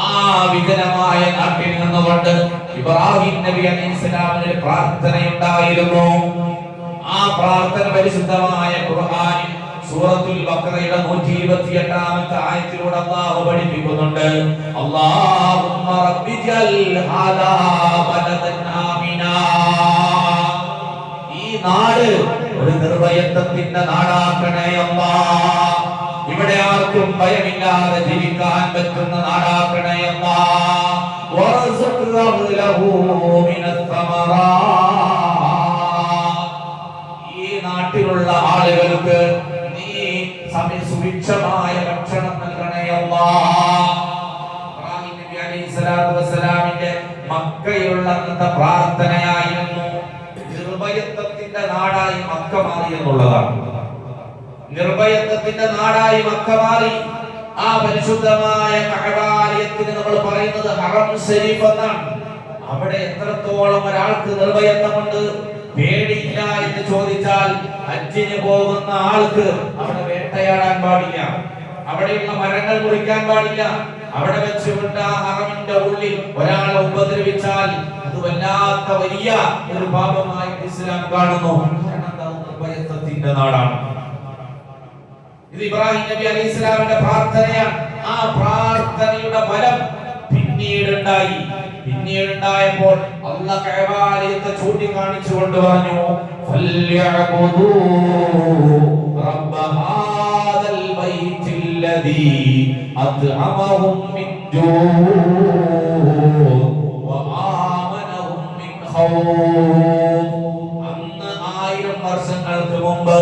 ആ വിജനമായ നാട്ടിൽ നിന്നുകൊണ്ട് ഇബ്രാഹിം നബി അലൈഹിസ്സലാമിന് പ്രാർത്ഥനയുണ്ടായിരുന്നു. ആ പ്രാർത്ഥന പരിശുദ്ധമായ ഖുർആനിൽ സൂറത്തുൽ ബഖറയുടെ 128ാമത്തെ ആയത്തിലൂടെ അല്ലാഹു പഠിപ്പിക്കുന്നുണ്ട്. അല്ലാഹുമ്മ റബ്ബിജൽ ഹാദാ ബലദൻ ആമിനാ. ഈ നാട് ഒരു നിർഭയത്വത്തിന്റെ നാടാക്കണേ അല്ലാഹ്. ഇവിടെ ആർക്കും ഭയമില്ലാതെ ജീവിക്കാൻ പറ്റുന്ന നാടാക്കണേ അല്ലാഹ്. വറസുഖ്ഹു ലഹു മിനസ് സമറാത്ത്. ഈ നാട്ടിലുള്ള ആളുകൾക്ക് നീ സുഭിക്ഷമായ ഭക്ഷണം നൽകണേ അല്ലാഹ്. ഇബ്രാഹിം നബി അലൈഹിസ്സലാത്തു വസ്സലാമിന്റെ മക്കയിലുള്ള അന്നത്തെ പ്രാർത്ഥനയായിരുന്നു നിർഭയത്വത്തിന്റെ നാടായി മക്ക മാറി എന്നുള്ളതാണ്. നിർഭയത്വത്തിന്റെ നാടായി മക്ക മാറി. ആ പരിശുദ്ധമായ കഅബാലയത്തിന് നമ്മൾ പറയുന്നത് ഹറം ശരീഫ് എന്നാണ്. അവിടെ എത്രത്തോളം ഒരാൾക്ക് നിർഭയത്വമുണ്ട്, പേടിയില്ല എന്ന് ചോദിച്ചാൽ ഹജ്ജിന് പോകുന്ന ആൾക്ക് അവിടെ വേട്ടയാടാൻ പാടില്ല, അവിടെയുള്ള മരങ്ങൾ മുറിക്കാൻ പാടില്ല. അവിടെ വെച്ചുകൊണ്ട് ആ ഹറമിന്റെ ഉള്ളിൽ ഒരാളെ ഉപദ്രവിച്ചാൽ അത് വല്ലാത്ത വലിയ ഒരു പാപമായി ഇസ്ലാം കാണുന്നു. നിർഭയത്വത്തിന്റെ നാടാണ് ഇത്. ഇബ്രാഹിം നബി അലൈഹിസ്സലാമിന്റെ പ്രാർത്ഥനയാണ്. ആ പ്രാർത്ഥനയുടെ ഫലം പിന്നീടുണ്ടായപ്പോൾ അല്ലാഹു കഅബാലയത്തെ ചൂണ്ടിക്കാണിച്ചുകൊണ്ട് പറഞ്ഞു, ഫല്യഅബുദൂ റബ്ബ ഹാദൽ ബൈത്തില്ലദീ അത്അമഹും മിൻ ജൂഅ് വആമനഹും മിൻ ഖൗഫ്. അന്ന് 1000 വർഷങ്ങൾക്ക് മുമ്പ്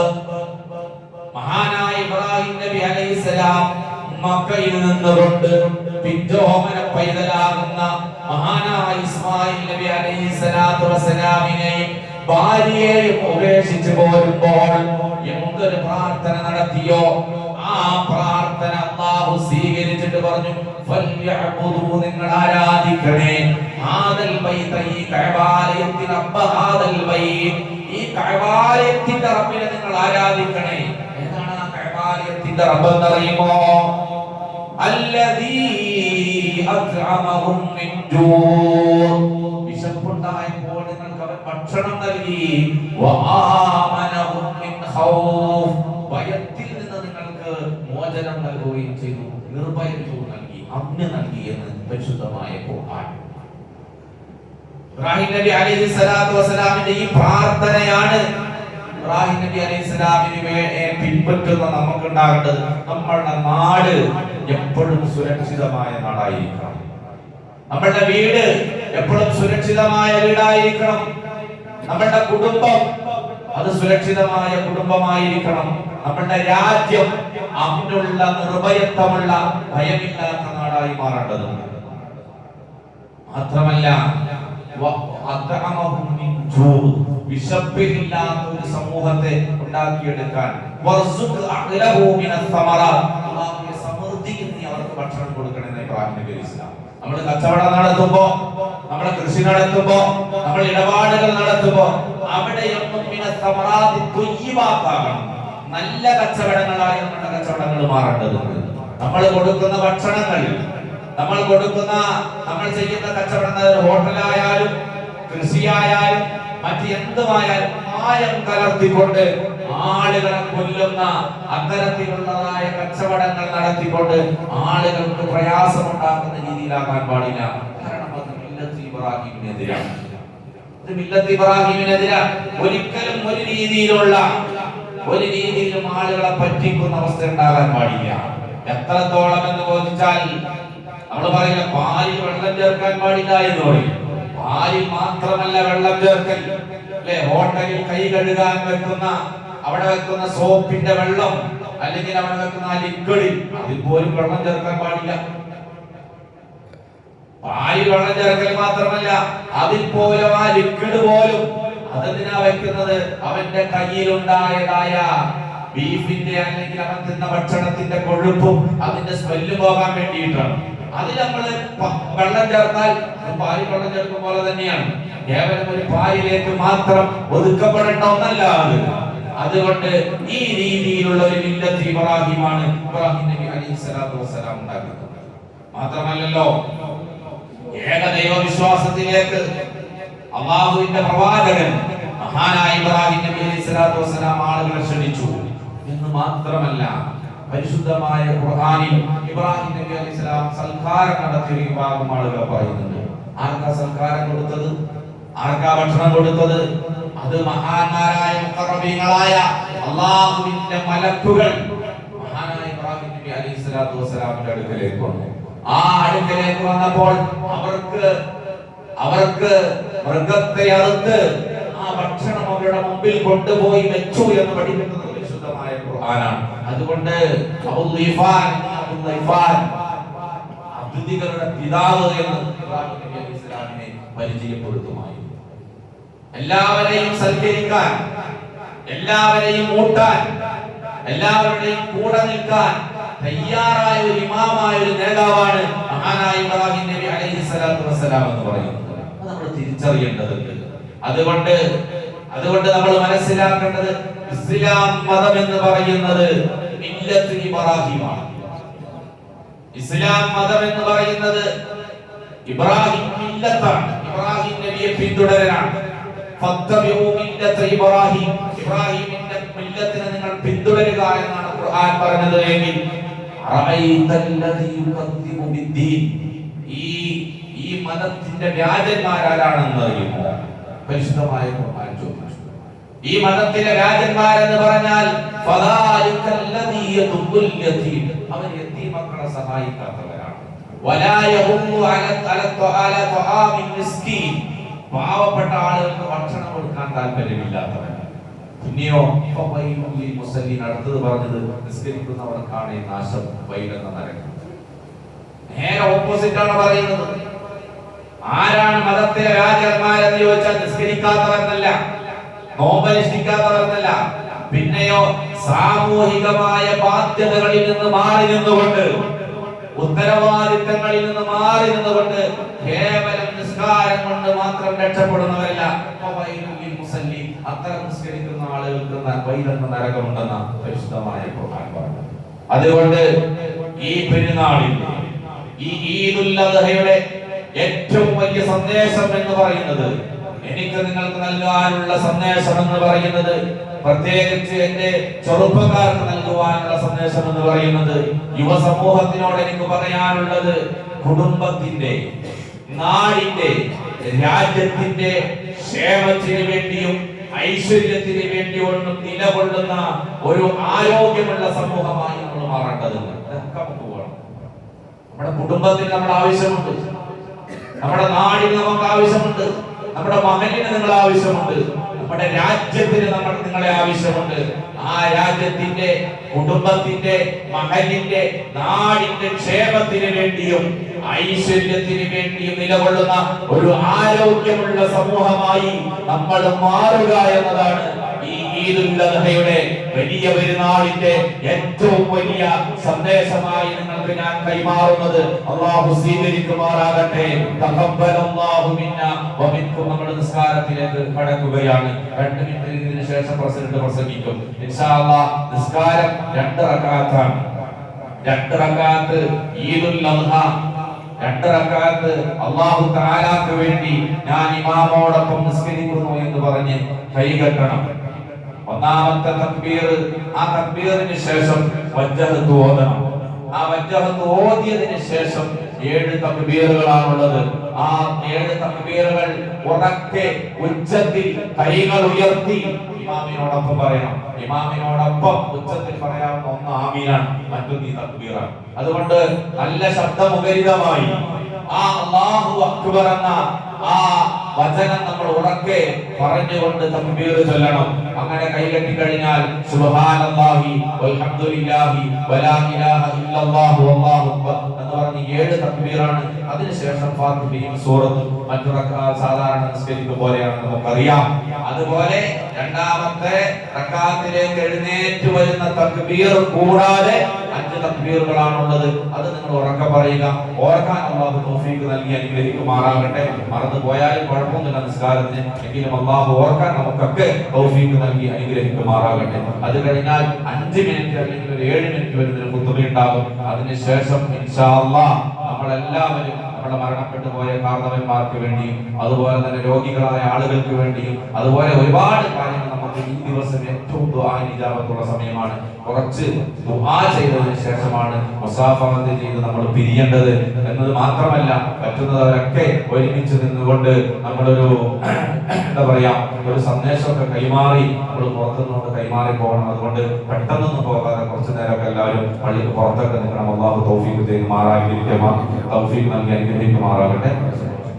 മഹാനായ ഇബ്രാഹിം നബി അലൈഹിസ്സലാം മക്കയിൽ നിന്നുകൊണ്ട് പിഞ്ചോമന പൈതലാകുന്ന മഹാനായ ഇസ്മായിൽ നബി അലൈഹിസ്സലാത്തു വസ്സലാമിനെയും ഭാര്യയെയും ഉപേക്ഷിച്ചു പോരുമ്പോൾ എന്തൊരു പ്രാർത്ഥന നടത്തിയോ ആ പ്രാർത്ഥന അല്ലാഹു സ്വീകരിച്ചിട്ട് പറഞ്ഞു, ഫല്യഅബുദൂ, നിങ്ങൾ ആരാധിക്കണേ, ഹാദൽ ബൈത, ഈ കഅബാലയത്തിൽ, റബ്ബ ഹാദൽ ബൈത്, ഈ കഅബാലയത്തിന്റെ റബ്ബിനെ നിങ്ങൾ ആരാധിക്കണേ. ഏതാണ് ആ കഅബാലയത്തിന്റെ റബ്ബ് എന്നറിയുമോ? അല്ലദീ അത്അമഹും മിൻ ജൂഅ്, വിശപ്പുണ്ടായപ്പോൾ നിങ്ങൾക്ക് അവൻ ഭക്ഷണം നൽകി, വആമനഹും മിൻ ഖൗഫ്, ഭയത്തിൽ നിന്ന് നിങ്ങൾക്ക് മോചനം നൽകുകയും ചെയ്തു, നിർഭയത്വം നൽകി, അമ്ന് നൽകി എന്ന് പരിശുദ്ധമായ ഖുർആൻ. ഇബ്രാഹിം നബി അലൈഹിസ്സലാത്തു വസ്സലാമിന്റെ ഈ പ്രാർത്ഥനയാണ് ഇബ്രാഹിം നബി അലൈഹിസ്സലാമിനെ പിൻപറ്റുന്ന നമുക്കുണ്ടാകേണ്ടത്. നമ്മളുടെ നാട് എപ്പോഴും സുരക്ഷിതമായ നാടായിരിക്കണം. നമ്മളുടെ വീട് എപ്പോഴും സുരക്ഷിതമായ വീടായിരിക്കണം. നമ്മളുടെ കുടുംബം അത് സുരക്ഷിതമായ കുടുംബമായിരിക്കണം. നമ്മളുടെ രാജ്യം അമ്നുള്ള, നിർഭയത്വമുള്ള, ഭയമില്ലാത്ത നാടായി മാറേണ്ടതുണ്ട്. മാത്രമല്ല വിശപ്പില്ലാത്ത ഒരു സമൂഹത്തെ ഉണ്ടാക്കിയെടുക്കാൻ സമൃദ്ധിക്ക് നീ അവർക്ക് ഭക്ഷണം കൊടുക്കണമെന്ന് ഇബ്രാഹിം നബി അലൈഹിസ്സലാം. നമ്മൾ കച്ചവടം നടത്തുമ്പോ, നമ്മളെ കൃഷി നടത്തുമ്പോ, നമ്മൾ ഇടപാടുകൾ നടത്തുമ്പോ അവിടെയൊന്നും നല്ല കച്ചവടങ്ങളായി നമ്മുടെ കച്ചവടങ്ങൾ മാറേണ്ടതുണ്ട്. നമ്മൾ കൊടുക്കുന്ന ഭക്ഷണങ്ങളിൽ, നമ്മൾ ചെയ്യുന്ന കച്ചവടം, ഹോട്ടലായാലും കൃഷിയായാലും മറ്റ് എന്തുമായാലും മായം കലർത്തിക്കൊണ്ട് ആളുകളെ കൊല്ലുന്ന അത്തരത്തിലുള്ളതായ കച്ചവടങ്ങൾ നടത്തിക്കൊണ്ട് ആളുകൾക്ക് പ്രയാസമുണ്ടാക്കുന്ന രീതിയിലാക്കാൻ പാടില്ല. കാരണം അത് മില്ലത്ത് ഇബ്രാഹിമിനെതിരാണ്. ഇത് മില്ലത്ത് ഇബ്രാഹിമിനെതിരാണ്. ഒരിക്കലും ഒരു രീതിയിലും ആളുകളെ പറ്റിക്കുന്ന അവസ്ഥ ഉണ്ടാകാൻ പാടില്ല. എത്രത്തോളം എന്ന് ചോദിച്ചാൽ നമ്മൾ പറയുന്ന പാലിൽ വെള്ളം ചേർക്കാൻ പാടില്ല എന്ന് പറയും. പാലിൽ മാത്രമല്ല വെള്ളം ചേർക്കൽ, അല്ലെ? ഹോട്ടലിൽ കൈ കഴുകാൻ അവിടെ വെക്കുന്ന സോപ്പിന്റെ വെള്ളം, അല്ലെങ്കിൽ അവിടെ വെക്കുന്ന ആ ലിക്വിഡിൽ, അതിൽ പോലും വെള്ളം ചേർക്കാൻ പാടില്ല. പാലിൽ വെള്ളം ചേർക്കൽ മാത്രമല്ല, അതിൽ പോലും ആ ലിക്വിഡ് പോലും അതെന്തിനാ വെക്കുന്നത്? അവന്റെ കയ്യിലുണ്ടായതായ ബീഫിന്റെ അല്ലെങ്കിൽ അവൻ തിന്ന ഭക്ഷണത്തിന്റെ കൊഴുപ്പും അതിന്റെ സ്മെല്ല് പോകാൻ വേണ്ടിയിട്ടാണ്. അതിൽ നമ്മള് വെള്ളം ചേർത്താൽ പാലിൽ വെള്ളം ചേർക്കും പോലെ തന്നെയാണ്. കേവലം ഒരു പാലിലേക്ക് മാത്രം ഒതുക്കപ്പെടേണ്ട ഒന്നല്ല അത്. അതുകൊണ്ട് ഈ രീതിയിലുള്ള ഒരു മില്ലത്ത് ഇബ്രാഹിമാണ് ഇബ്രാഹിം നബി അലൈഹിസ്സലാത്തു വസ്സലാം ഉണ്ടാക്കുന്നത്. മാത്രമല്ലല്ലോ, ഏകദൈവ വിശ്വാസത്തിലേക്ക് അള്ളാഹുവിന്റെ പ്രവാചകൻ മഹാനായ ഇബ്രാഹിം നബി അലൈഹി സ്വലാത്തു വസ്സലാം ആളുകളെ ക്ഷണിച്ചു എന്ന് മാത്രമല്ല, പരിശുദ്ധമായ ഖുർആനിൽ ഇബ്രാഹിം നബി അലൈഹി സ്വലാം സൽക്കാരം നടത്തിയ വിഭാഗം ആളുകൾ പറയുന്നുണ്ട്. ആർക്കാ സൽക്കാരം കൊടുത്തത്? ആർക്കാ ഭക്ഷണം കൊടുത്തത്? അത് മഹാന്മാരായ മുഖറബീങ്ങളായ അള്ളാഹുവിന്റെ മലക്കുകൾ മഹാനായ ഇബ്രാഹിം നബി അലൈഹി സ്വലാത്തു വസ്സലാമിന്റെ അടുക്കലേക്ക് വന്നു. ആ അടുക്കലേക്ക് വന്നപ്പോൾ അവർക്ക് മൃഗത്തെ അറുത്ത് ആ ഭക്ഷണം അവരുടെ മുമ്പിൽ കൊണ്ടുപോയി വെച്ചു എന്ന് പഠിക്കുന്നത് പരിശുദ്ധമായ ഖുർആനാണ്. അതുകൊണ്ട് അതിഥികളുടെ പിതാവ് എന്ന് ഇബ്രാഹിം നബി അലൈഹി സ്വലാമിനെ പരിചയപ്പെടുത്തുമായിരുന്നു. എല്ലാവരെയും സൽക്കരിക്കാൻ, എല്ലാവരെയും ഊട്ടാൻ, എല്ലാവരുടെയും കൂടെ നിൽക്കാൻ തയ്യാറായ ഒരു ഇമാമായ ഒരു നേതാവാണ് മഹാനായ ഇബ്രാഹിം നബി അലൈഹി സ്വലാത്തു വസ്സലാം എന്ന് പറയുന്നത്. അത് നമ്മൾ തിരിച്ചറിയേണ്ടതുണ്ട്. അതുകൊണ്ട് നമ്മൾ മനസ്സിലാക്കേണ്ടത്, ഇസ്ലാം മതം എന്ന് പറയുന്നത് മില്ലത്തുൽ ഇബ്രാഹിമാണ്. ഇസ്ലാം മതം എന്ന് പറയുന്നത് ഇബ്രാഹിം മില്ലത്താണ്. ഇബ്രാഹിം നബിയെ പിന്തുടരാനാണ്. ഫത്തബിഉ മില്ലത ഇബ്രാഹിം, ഇബ്രാഹിമിന്റെ മില്ലത്തിനെ നിങ്ങൾ പിന്തുടരുക എന്നാണ് ഖുർആൻ പറഞ്ഞത്. എങ്കിൽ അറഅയ്തല്ലദീ യുകദ്ദിബു ബിദ്ദീൻ, ഈ മതത്തിന്റെ വ്യാജന്മാരാരാണെന്ന് അറിയുമോ? പരിശുദ്ധമായ ഖുർആൻ ചോദിച്ചു. ഈ മതത്തിലെ വ്യാജന്മാരെന്ന് പറഞ്ഞാൽ ഫദാലികല്ലദീ യദുൽ യതീം, അവൻ യതീമക്കളെ സഹായിക്കാത്തവരാണ്. വലാ യഹുമ്മു അല തആമിൽ മിസ്കീൻ, പാവപ്പെട്ട ആളുകൾക്ക് ഭക്ഷണം കൊടുക്കാൻ താല്പര്യമില്ലാത്തവരാണ്. പിന്നെയോ മുസല്ലീൻ, അടുത്തത് പറഞ്ഞത് നിസ്കരിക്കുന്നവർക്കാണ് നാശം, വൈലെന്ന നരകം. നേരെ ഓപ്പോസിറ്റ് ആണ് പറയുന്നത്. ആരാണ് മതത്തിലെ രാജന്മാരെന്ന് ചോദിച്ചാൽ നിസ്കരിക്കാത്തവരെന്നല്ല, നോമ്പനുഷ്ഠിക്കാത്തവരെന്നല്ല, പിന്നെയോ സാമൂഹികമായ ബാധ്യതകളിൽ നിന്ന് മാറി നിന്നുകൊണ്ട്, ഉത്തരവാദിത്തങ്ങളിൽ നിന്ന് മാറി നിന്നുകൊണ്ട് കേവലം നിസ്കാരം കൊണ്ട് മാത്രം രക്ഷപ്പെടുന്നവരല്ല. അത്തരം നിസ്കരിക്കുന്ന ആളുകൾക്ക് വൈലെന്ന നരകമുണ്ടെന്ന പരിശുദ്ധമായ ഖുർആൻ പറഞ്ഞു. അതുകൊണ്ട് ഈ പെരുന്നാളിൽ, ഈ ഈദുൽ അദ്ഹയുടെ ഏറ്റവും വലിയ സന്ദേശം എന്ന് പറയുന്നത്, എനിക്ക് നിങ്ങൾക്ക് നൽകാനുള്ള സന്ദേശം എന്ന് പറയുന്നത്, പ്രത്യേകിച്ച് എന്റെ ചെറുപ്പക്കാർക്ക് നൽകുവാനുള്ള സന്ദേശം എന്ന് പറയുന്നത്, യുവസമൂഹത്തിനോട് എനിക്ക് പറയാനുള്ളത്, കുടുംബത്തിന്റെ, നാടിന്റെ, രാജ്യത്തിന്റെ ക്ഷേമത്തിന് വേണ്ടിയും ഐശ്വര്യത്തിന് വേണ്ടിയും നിലകൊള്ളുന്ന ഒരു ആരോഗ്യമുള്ള സമൂഹമായി നമ്മൾ മാറേണ്ടതുണ്ട്. നമ്മുടെ കുടുംബത്തിന് നമ്മുടെ ആവശ്യമുണ്ട്, നമ്മുടെ നാടിന് നമുക്ക് ആവശ്യമുണ്ട്, നമ്മുടെ മകനിന് നിങ്ങളെ ആവശ്യമുണ്ട്, നമ്മുടെ രാജ്യത്തിന് നിങ്ങളെ ആവശ്യമുണ്ട്. ആ രാജ്യത്തിന്റെ, കുടുംബത്തിന്റെ, മകനിന്റെ, നാടിന്റെ ക്ഷേമത്തിന് വേണ്ടിയും ഐശ്വര്യത്തിന് വേണ്ടിയും നിലകൊള്ളുന്ന ഒരു ആരോഗ്യമുള്ള സമൂഹമായി നമ്മൾ മാറുക എന്നതാണ് ഈ ഈദുൽ അദ്ഹയുടെ വലിയ പെരുന്നാളിന്റെ ഏറ്റവും വലിയ സന്ദേശമായി നിങ്ങൾക്ക് ഞാൻ കൈമാറുന്നത്. അല്ലാഹു സ്വീകരിക്കുമാറാകട്ടെ. തഖബ്ബലല്ലാഹു മിന്നാ വ മിൻകും. നമ്മൾ നിസ്കാരത്തിലേക്ക് കടക്കുകയാണ്. 2 മിനിറ്റ് ഇതിന് ശേഷം പ്രസിഡന്റ് പ്രസംഗിക്കും ഇൻഷാ അല്ലാഹ്. നിസ്കാരം 2 റക്അത്താണ്. 2 റക്അത്ത് ഈദുൽ അദ്ഹ, 2 റക്അത്ത് അല്ലാഹു തആലാക്ക് വേണ്ടി ഞാൻ ഇമാമോടൊപ്പം നിസ്കരിക്കുന്നു എന്ന് പറഞ്ഞ് കൈകെട്ടണം. ഒന്നാമത്തെ തക്ബീർ, ആ തക്ബീറിന് ശേഷം വജ്ജഹത്ത് ഓതണം. ആ വജ്ജഹത്ത് ഓതിയതിന് ശേഷം 7 തക്ബീറുകളാണുള്ളത്. ആ 7 തക്ബീറുകൾ ഉറക്കെ ഉച്ചത്തിൽ കൈകൾ ഉയർത്തി ഇമാമിനോടൊപ്പം പറയണം. ഇമാമിനോടൊപ്പം ഉച്ചത്തിൽ പറയാവുന്ന ഒന്ന് ആമീനാണ്, മറ്റൊന്ന് ഈ തക്ബീറാണ്. അതുകൊണ്ട് നല്ല ശബ്ദമുഖരിതമായി ആ അല്ലാഹു അക്ബർ എന്ന ആ വചനം നമ്മൾ ഉറക്കെ പറഞ്ഞുകൊണ്ട് തക്ബീർ ചൊല്ലണം. അങ്ങനെ കൈകെട്ടി കഴിഞ്ഞാൽ സുബ്ഹാനല്ലാഹി വൽഹംദുലില്ലാഹി വലാ ഇലാഹ ഇല്ലല്ലാഹു വല്ലാഹു അക്ബർ എന്ന് പറഞ്ഞ് 7 തക്ബീറാണ്. അതിനുശേഷം ഫാത്തിഹയും സൂറത്തും മറ്റു സാധാരണ നിസ്കരിക്കും പോലെയാണ് നമുക്കറിയാം. അതുപോലെ രണ്ടാമത്തെ റക്അത്തിലേക്ക് എഴുന്നേറ്റ് വരുന്ന തക്ബീർ കൂടാതെ 5 തക്ബീറുകളാണുള്ളത്. അത് നിങ്ങൾ ഉറക്കെ പറയുക. ഓർക്കാൻ അല്ലാഹു തൗഫീഖ് നൽകി അനുഗ്രഹിക്കുമാറാകട്ടെ. മറന്നു പോയാലും കുഴപ്പമൊന്നുമില്ല നിസ്കാരത്തിന്, എങ്കിലും അല്ലാഹു ഓർക്കാൻ നമുക്കൊക്കെ തൗഫീഖ് നൽകി അനുഗ്രഹിക്കുമാറാകട്ടെ. അത് കഴിഞ്ഞാൽ 5 മിനിറ്റ് അല്ലെങ്കിൽ ഒരു 7 മിനിറ്റ് വരുന്നൊരു ഖുത്ബ ഉണ്ടാകും. അതിനുശേഷം ഇൻഷാ അല്ലാഹ് നമ്മളെല്ലാവരും നമ്മുടെ മരണപ്പെട്ടു പോയ കാരണവന്മാർക്ക് വേണ്ടിയും അതുപോലെ തന്നെ രോഗികളായ ആളുകൾക്ക് വേണ്ടിയും അതുപോലെ ഒരുപാട് കാര്യങ്ങൾ നമുക്ക് ഈ ദിവസം ഏറ്റവും ദുആഇന് ഇജാബത്തുള്ള സമയമാണ്. കുറച്ച് ദുആ ചെയ്തതിനു ശേഷമാണ് മുസാഫഹത്ത് ചെയ്ത് നമ്മൾ പിരിയേണ്ടത് എന്നത് മാത്രമല്ല, പറ്റുന്നവരൊക്കെ ഒരുമിച്ച് നിന്നുകൊണ്ട് നമ്മളൊരു എന്താ പറയാ ഒരു സന്ദേശമൊക്കെ കൈമാറി നമ്മൾ പുറത്തുനിന്നുകൊണ്ട് കൈമാറി പോകണം. അതുകൊണ്ട് പെട്ടെന്നൊന്നും പോകാതെ കുറച്ചു നേരമൊക്കെ എല്ലാവരും പള്ളിക്ക് പുറത്തൊക്കെ നിൽക്കണം. അല്ലാഹു തൗഫീഖ് നൽകി അനുഗ്രഹിക്കുമാറാകട്ടെ.